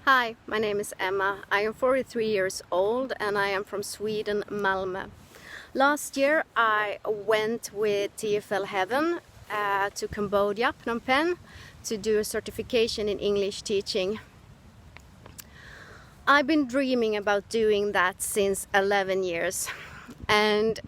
Hi, my name is Emma. I am 43 years old and I am from Sweden, Malmö. Last year I went with TEFL Heaven to Cambodia, Phnom Penh, to do a certification in English teaching. I've been dreaming about doing that since 11 years, and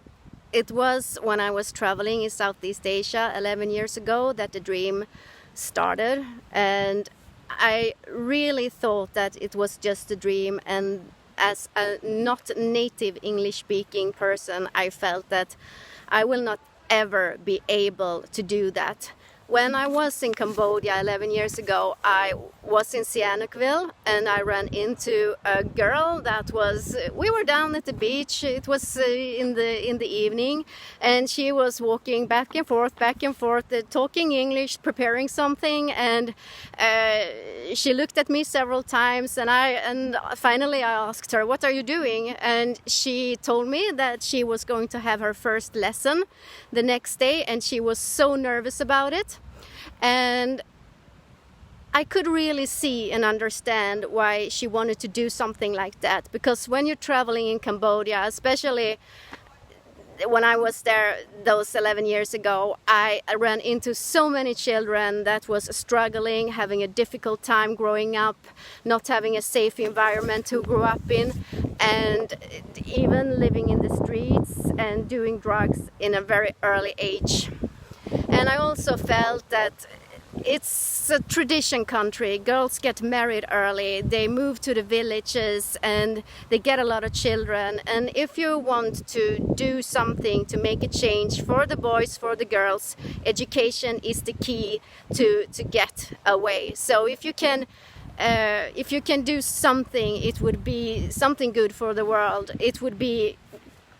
it was when I was traveling in Southeast Asia 11 years ago that the dream started, and I really thought that it was just a dream, and as a not native English speaking person, I felt that I will not ever be able to do that. When I was in Cambodia 11 years ago, I was in Sihanoukville and I ran into a girl that we were down at the beach. It was in the evening, and she was walking back and forth, talking English, preparing something, and she looked at me several times, and finally I asked her, "What are you doing?" And she told me that she was going to have her first lesson the next day, and she was so nervous about it. And I could really see and understand why she wanted to do something like that, because when you're traveling in Cambodia, especially when I was there those 11 years ago, I ran into so many children that was struggling, having a difficult time growing up, not having a safe environment to grow up in, and even living in the streets and doing drugs in a very early age. And I also felt that it's a tradition country. Girls get married early, they move to the villages, and they get a lot of children. And if you want to do something to make a change for the boys, for the girls, education is the key to get away. So if you can do something, it would be something good for the world. It would be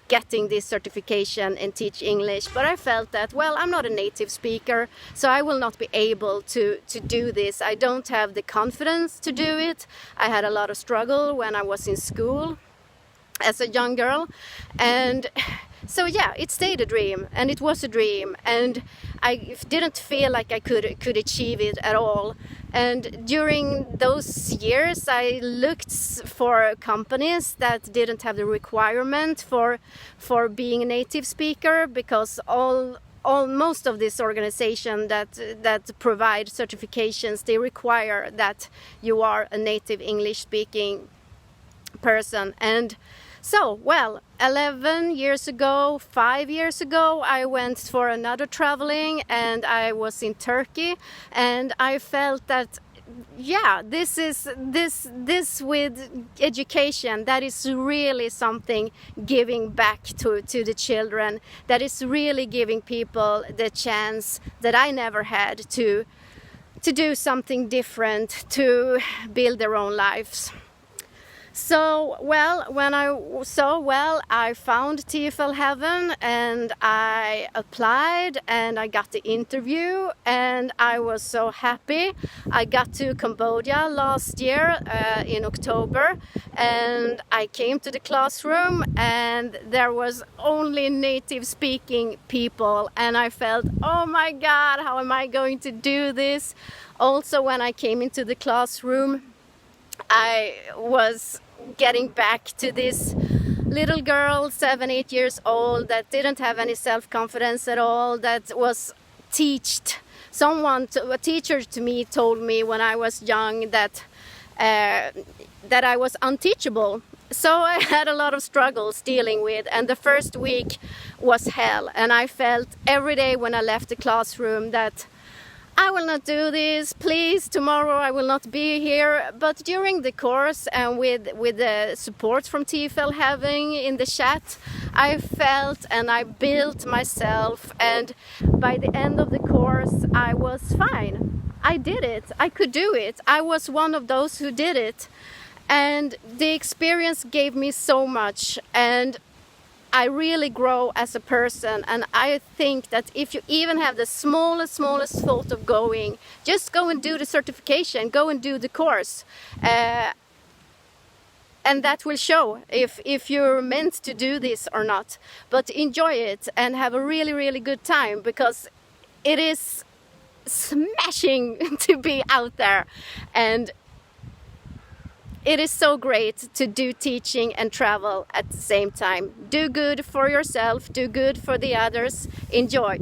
getting this certification and teach English. But I felt that, well, I'm not a native speaker, so I will not be able to do this. I don't have the confidence to do it. I had a lot of struggle when I was in school as a young girl, and so yeah, it stayed a dream, and it was a dream, and I didn't feel like I could achieve it at all. And during those years, I looked for companies that didn't have the requirement for being a native speaker, because most of this organization that provide certifications, they require that you are a native English speaking person. And so, well, 11 years ago, 5 years ago, I went for another traveling, and I was in Turkey, and I felt that, yeah, this with education, that is really something giving back to the children, that is really giving people the chance that I never had to do something different, to build their own lives. So, well, I found TEFL Heaven, and I applied, and I got the interview, and I was so happy. I got to Cambodia last year in October, and I came to the classroom, and there was only native speaking people, and I felt, oh my God, how am I going to do this? Also, when I came into the classroom, I was getting back to this little girl, 7-8 years old, that didn't have any self-confidence at all, that was taught. A teacher to me told me when I was young that I was unteachable. So I had a lot of struggles dealing with, and the first week was hell. And I felt every day when I left the classroom that I will not do this, please, tomorrow I will not be here. But during the course, and with the support from TEFL Heaven in the chat, I felt and I built myself, and by the end of the course I was fine. I did it, I could do it, I was one of those who did it. And the experience gave me so much, and I really grow as a person. And I think that if you even have the smallest thought of going, just go and do the certification, go and do the course, and that will show if you're meant to do this or not. But enjoy it and have a really good time, because it is smashing to be out there. And it is so great to do teaching and travel at the same time. Do good for yourself, do good for the others, enjoy.